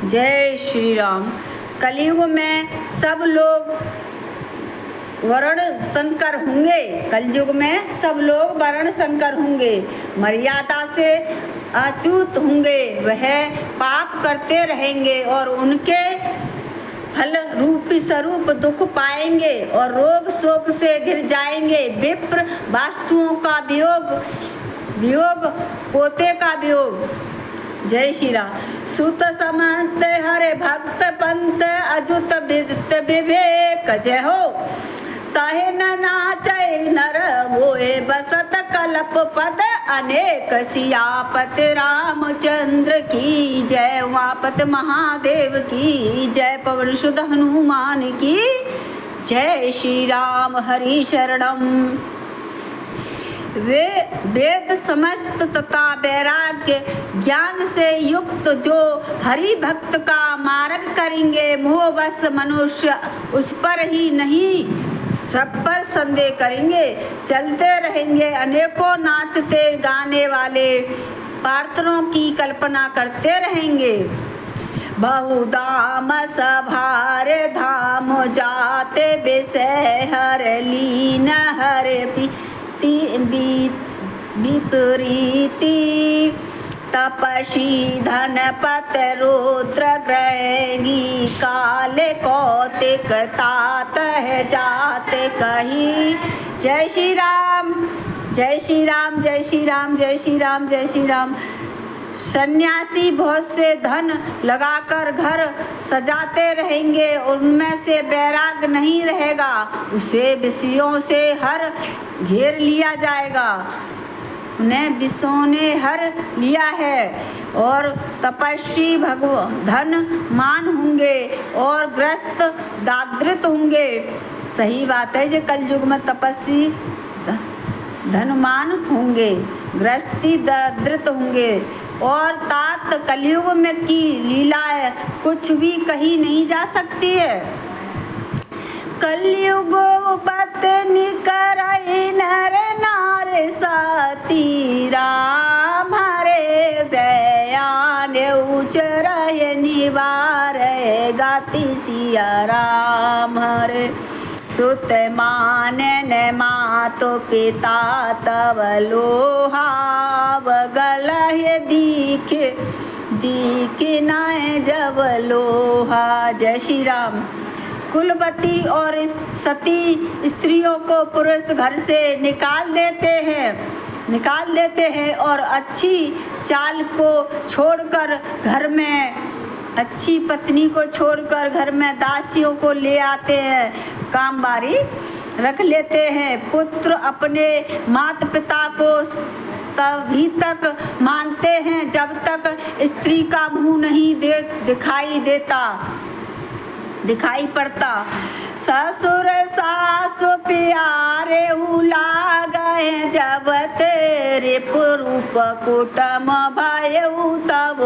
जय श्री राम। कलयुग में सब लोग वर्ण शंकर होंगे। कलयुग में सब लोग वर्ण शंकर होंगे, मर्यादा से अच्युत होंगे, वह पाप करते रहेंगे और उनके फल रूपी स्वरूप दुख पाएंगे और रोग शोक से घिर जाएंगे। विप्र वास्तुओं का वियोग पोते का वियोग। जय श्री राम। सुत समंत हरे भक्त पंत अजुत विदित विवेक। जय हो। तहे न नाचै नर मोए बसत कल्प पद अनेक। सियापति रामचंद्र की जय, उमापति महादेव की जय, पवन सुत हनुमान की जय। श्री राम हरि शरणम। वे वेद समस्त तथा वैराग्य ज्ञान से युक्त जो हरि भक्त का मार्ग करेंगे, मोहवश मनुष्य उस पर ही नहीं सब पर संदेह करेंगे। चलते रहेंगे अनेकों नाचते गाने वाले पात्रों की कल्पना करते रहेंगे। बहुधाम सभार धाम जाते विषय हर लीन हर विपरीति। तपसी धनपत रुद्र ग्रही काले कौतिक तात जाते कही। जय श्री राम, जय श्री राम, जय श्री राम, जय श्री राम, जय श्री राम। सन्यासी बहुत से धन लगाकर घर सजाते रहेंगे, उनमें से वैराग्य नहीं रहेगा, उसे विषयों से हर घेर लिया जाएगा, उन्हें विषयों ने हर लिया है। और तपस्वी धन मान होंगे और ग्रस्त दारिद्र होंगे। सही बात है, जो कलयुग में तपस्वी धनमान होंगे, गृहस्थी दारिद्र होंगे। और तात कलयुग में की लीलाएं कुछ भी कही नहीं जा सकती है। कलयुग पत्नी करई नर नार सती राम हरे दयान उचरय निवार गाती सिया राम हरे। सुत मान न मातो पिता तव लोहा गलह दीख नाय जब लोहा। जय श्री राम। कुलवती और सती स्त्रियों को पुरुष घर से निकाल देते हैं और अच्छी चाल को छोड़कर घर में, अच्छी पत्नी को छोड़कर घर में दासियों को ले आते हैं, कामवारी रख लेते हैं। पुत्र अपने माता पिता को तभी तक मानते हैं जब तक स्त्री का मुंह नहीं दिखाई पड़ता। ससुर सास प्यारे लागे जब तेरे रूप कुटम भयऊ तब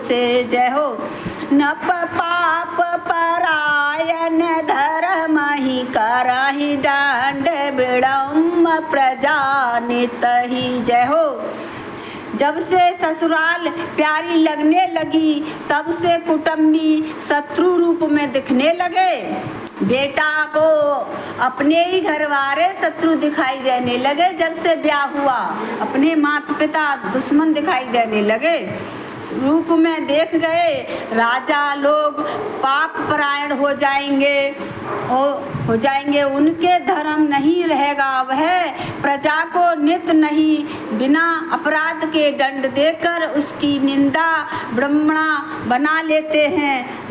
से। जय हो। नप पाप परायण धर्म ही करहि दंड विडम्ब प्रजा नित ही। जय हो। जब से ससुराल प्यारी लगने लगी तब से कुटुंबी शत्रु रूप में दिखने लगे। बेटा को अपने ही घर वाले शत्रु दिखाई देने लगे। जब से ब्याह हुआ अपने माता पिता दुश्मन दिखाई देने लगे, रूप में देख गए। राजा लोग पाप परायण हो जाएंगे, उनके धर्म नहीं रहेगा। वह प्रजा को नित नहीं बिना अपराध के दंड देकर उसकी निंदा ब्राह्मणा बना लेते हैं,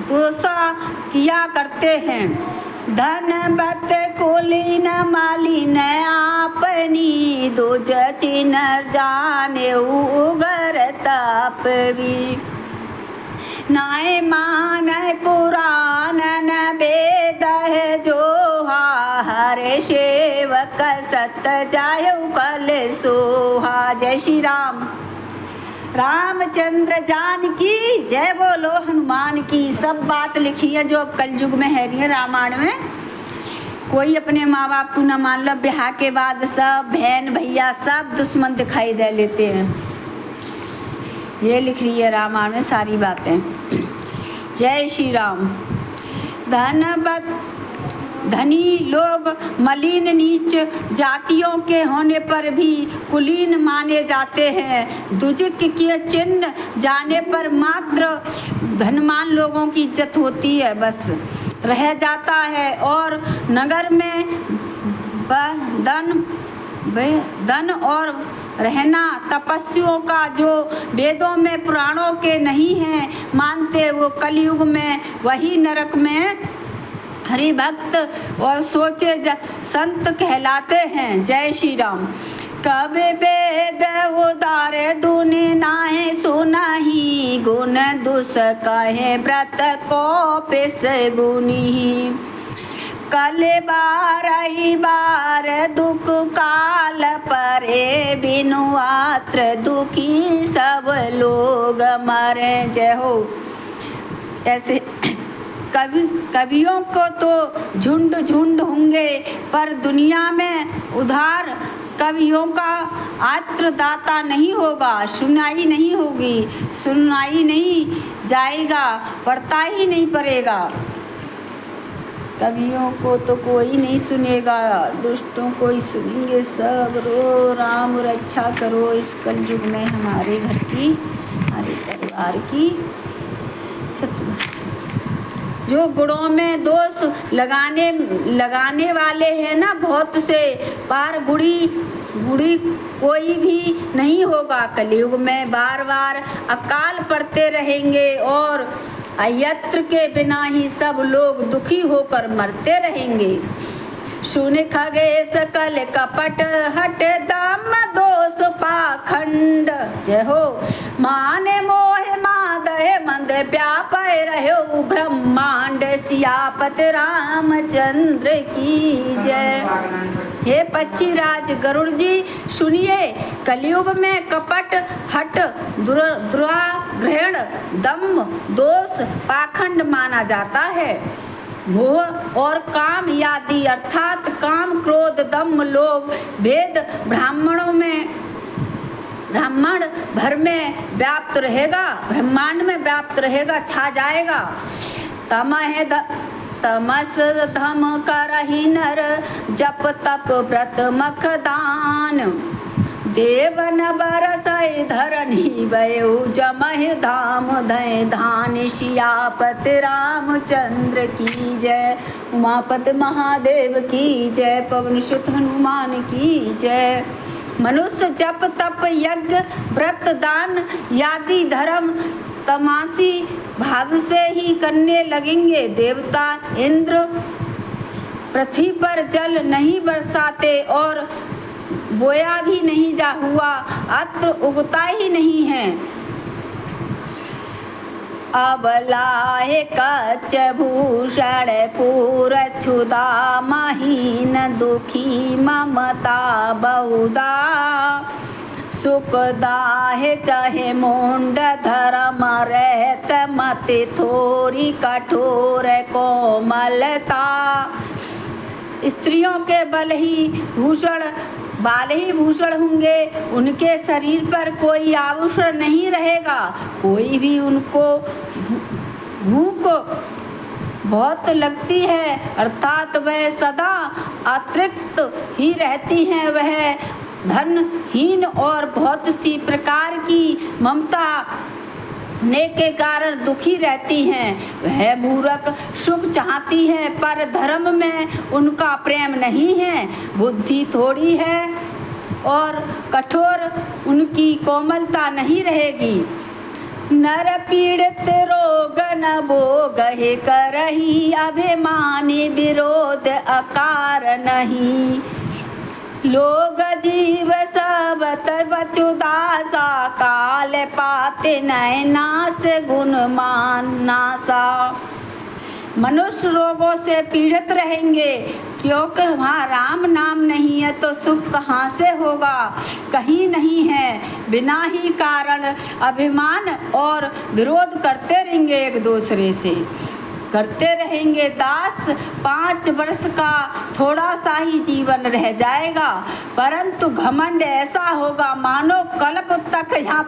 दोषा किया करते हैं। धनवत कुलीन मालिन आपनी दोज चिन्ह जाने उगर तपवी। नाय मान पुराण न वेद है जो हरे सेवक सत जाय कल सोहा। जय श्री राम। रामचंद्र जान की जय, बोलो हनुमान की। सब बात लिखी है जो अब कलयुग में है रही है रामायण में। कोई अपने माँ बाप को न मान लो, ब्याह के बाद सब बहन भैया सब दुश्मन दिखाई दे लेते हैं। ये लिख रही है रामायण में सारी बातें। जय श्री राम। धनी लोग मलिन नीच जातियों के होने पर भी कुलीन माने जाते हैं। दुजिक के चिन्ह जाने पर मात्र धनवान लोगों की इज्जत होती है, बस रह जाता है। और नगर में धन और रहना तपस्वियों का जो वेदों में पुराणों के नहीं हैं मानते, वो कलयुग में वही नरक में हरि भक्त और सोचे संत कहलाते हैं। जय श्री राम। कब वेद उदारे दुनि नाहे सुनहि, गुण दुस कहे व्रत को पिस गुनी। कल बार दुख काल परे, बिनु आत्र दुखी सब लोग मरे। जय हो। ऐसे कवियों को तो झुंड झुंड होंगे, पर दुनिया में उधार कवियों का आत्रदाता नहीं होगा। सुनाई नहीं होगी, सुनाई नहीं जाएगा, पढ़ता ही नहीं पड़ेगा। कवियों को तो कोई नहीं सुनेगा, दुष्टों को ही सुनेंगे सब। रो राम रक्षा करो इस कलयुग में हमारे घर की, हमारे परिवार की। सत्य जो गुणों में दोष लगाने वाले हैं ना बहुत से, पार गुड़ी कोई भी नहीं होगा। कलयुग में बार बार अकाल पड़ते रहेंगे और अयत्र के बिना ही सब लोग दुखी होकर मरते रहेंगे। सुन खगेश कल कपट हट दाम दोष पाखंड। जय हो। माने मोह मादय मंद व्यापय रहो ब्रह्मांड, सियापति रामचंद्र की जय। हे पक्षीराज गरुड़ जी सुनिए, कलयुग में कपट हट दुराग्रहण दम दोष पाखंड माना जाता है। मोह और काम आदि अर्थात काम क्रोध दम लोभ भेद ब्राह्मण भर में व्याप्त रहेगा, ब्रह्मांड में व्याप्त रहेगा, छा जाएगा। तमस धम करहि नर जप तप व्रत मख दान, देवन बरसै धरनी वयो जमहि धाम धय धान, सियापति रामचंद्र की जय। उमापति महादेव की जय। पवन सुत हनुमान की जय। मनुष्य जप तप यज्ञ व्रत दान आदि धर्म तमासी भाव से ही करने लगेंगे। देवता इंद्र पृथ्वी पर जल नहीं बरसाते और बोया भी नहीं जा हुआ, अत्र उगता ही नहीं है। अबलाहे कच्च भूषण पूर क्षुदा, महीन दुखी ममता बहुदा, सुखदाहे चाहे मुंड धर्म रहत मति थोड़ी कठोर कोमलता। स्त्रियों के बाल ही भूषण होंगे, उनके शरीर पर कोई आभूषण नहीं रहेगा। कोई भी उनको भूख बहुत लगती है अर्थात वह सदा अतृप्त ही रहती हैं। वह धनहीन और बहुत सी प्रकार की ममता ने के कारण दुखी रहती हैं। वह मूर्ख सुख चाहती है पर धर्म में उनका प्रेम नहीं है। बुद्धि थोड़ी है और कठोर उनकी कोमलता नहीं रहेगी। नर पीड़ित रोग न भोगहि करही, अभिमानी विरोध अकार नहीं। लोग जीव सब बचुदासा, काल पाते नय नास गुणमान नासा। मनुष्य रोगों से पीड़ित रहेंगे क्योंकि वहाँ राम नाम नहीं है तो सुख कहाँ से होगा, कहीं नहीं है। बिना ही कारण अभिमान और विरोध करते रहेंगे एक दूसरे से। करते रहेंगे दास। 5 वर्ष का थोड़ा सा ही जीवन रह जाएगा, परंतु घमंड ऐसा होगा मानो कल्प तक यहाँ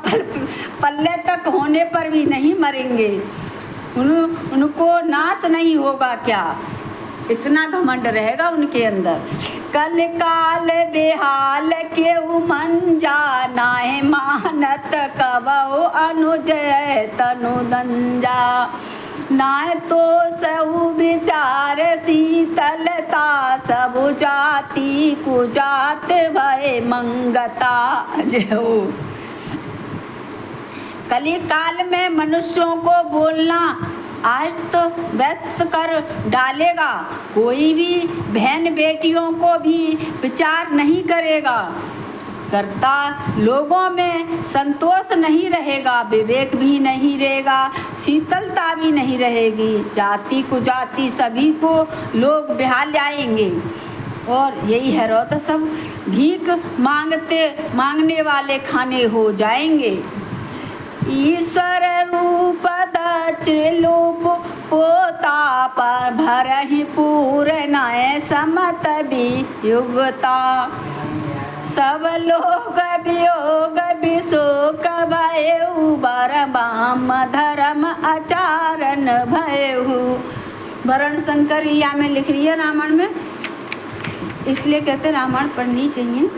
पल्ले तक होने पर भी नहीं मरेंगे, उनको नाश नहीं होगा क्या, इतना घमंड रहेगा उनके अंदर। कल काल बेहाल के मन जाना है, मानत कबहु अनुजय तनु दंजा। नाय तो सहु विचार शीतलता, सब जाति कुजात भय मंगता। जो कली काल में मनुष्यों को बोलना अस्त व्यस्त कर डालेगा, कोई भी बहन बेटियों को भी विचार नहीं करेगा, करता लोगों में संतोष नहीं रहेगा, विवेक भी नहीं रहेगा, शीतलता भी नहीं रहेगी, जाति कुजाति सभी को लोग बेहाल आएंगे। और यही है रो तो सब भीख मांगने वाले खाने हो जाएंगे। ईश्वर रूप दचलोप पोता पर भरहि पूरनाय समत वियुगता। सब लोग वियोग विशोक भयउ, बरबाम धर्म आचारण भयउ। वरण शंकर या में लिख रही है रामायण में, इसलिए कहते रामायण पढ़नी चाहिए।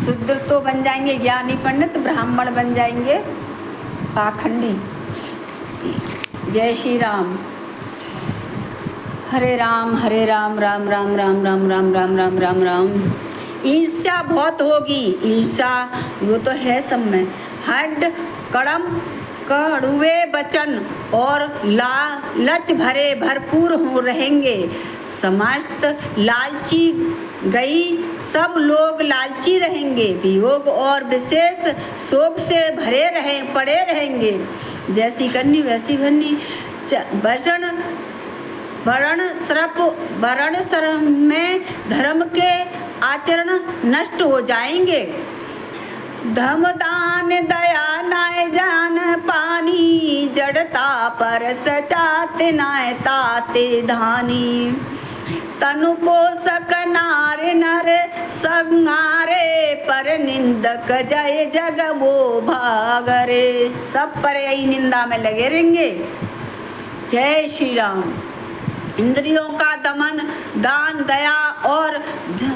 शूद्र तो बन जाएंगे ज्ञानी पंडित, ब्राह्मण बन जाएंगे पाखंडी। जय श्री राम। हरे राम राम राम राम राम राम राम राम राम राम। ईर्ष्या बहुत होगी, ईर्ष्या वो तो है सब में। हड कड़म कड़ुए वचन और लालच भरे भरपूर हो रहेंगे। समस्त लालची गई, सब लोग लालची रहेंगे। वियोग और विशेष शोक से पड़े रहेंगे। जैसी करनी वैसी भरनी। वर्ण श्रम में धर्म के आचरण नष्ट हो जाएंगे। धम दान दया नाय जान पानी, जड़ता पर सचात नाय ताते धानी। तनु पोषक नार नर संगारे, पर निंदक जय जग वो भागरे। सब पर यही निंदा में लगे रहेंगे। जय श्री राम। इंद्रियों का दमन, दान, दया और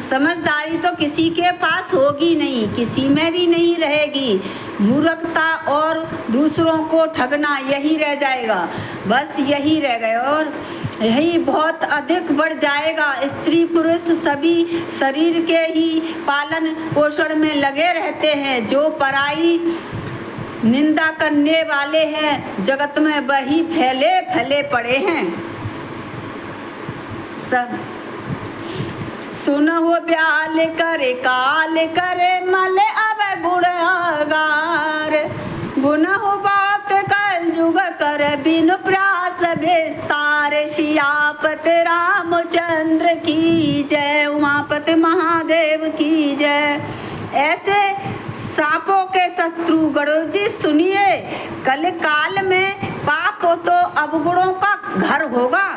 समझदारी तो किसी के पास होगी नहीं, किसी में भी नहीं रहेगी। मूर्खता और दूसरों को ठगना यही रह जाएगा, बस यही रह गए। और यही बहुत अधिक बढ़ जाएगा। स्त्री पुरुष सभी शरीर के ही पालन पोषण में लगे रहते हैं। जो पराई निंदा करने वाले हैं जगत में वही फैले पड़े हैं। सब सुनहो ब्याल करे काल करे, मल अब गुणगार। गुनहु बात कल जुग कर, बिनु प्रयास विस्तार। सियापति रामचंद्र की जय, उमापति महादेव की जय। ऐसे सांपों के शत्रु गरुड़ जी सुनिए, कल काल में पाप हो तो अवगुणों का घर होगा,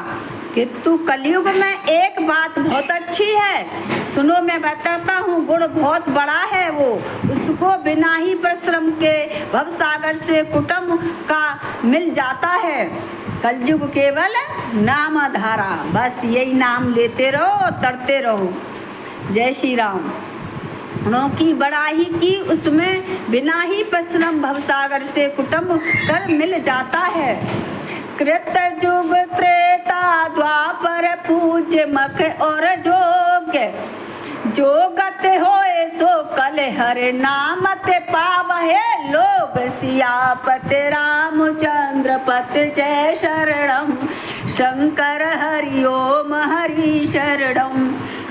किंतु कलयुग में एक बात बहुत अच्छी है। सुनो मैं बताता हूँ, गुण बहुत बड़ा है वो, उसको बिना ही परिश्रम के भवसागर से कुटुंब का मिल जाता है। कलयुग केवल नाम धारा, बस यही नाम लेते रहो, तरते रहो। जय श्री राम। की बड़ाई की उसमें बिना ही परिश्रम भवसागर से कुटुंब कर मिल जाता है। कृत युग त्रेता द्वापर पूज्य मख और जोग्य, जो गत होए सो कल हरे नाम ते पावहे लोग। सियापति रामचंद्र पति जय शरणम, शंकर हरि ओम हरि शरणम।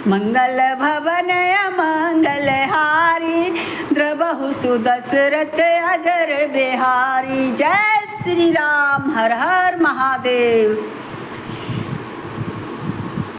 मंगल भवन मंगल हारी, द्रबहु सुदशरथ अजर बिहारी। जय श्री राम। हर हर महादेव।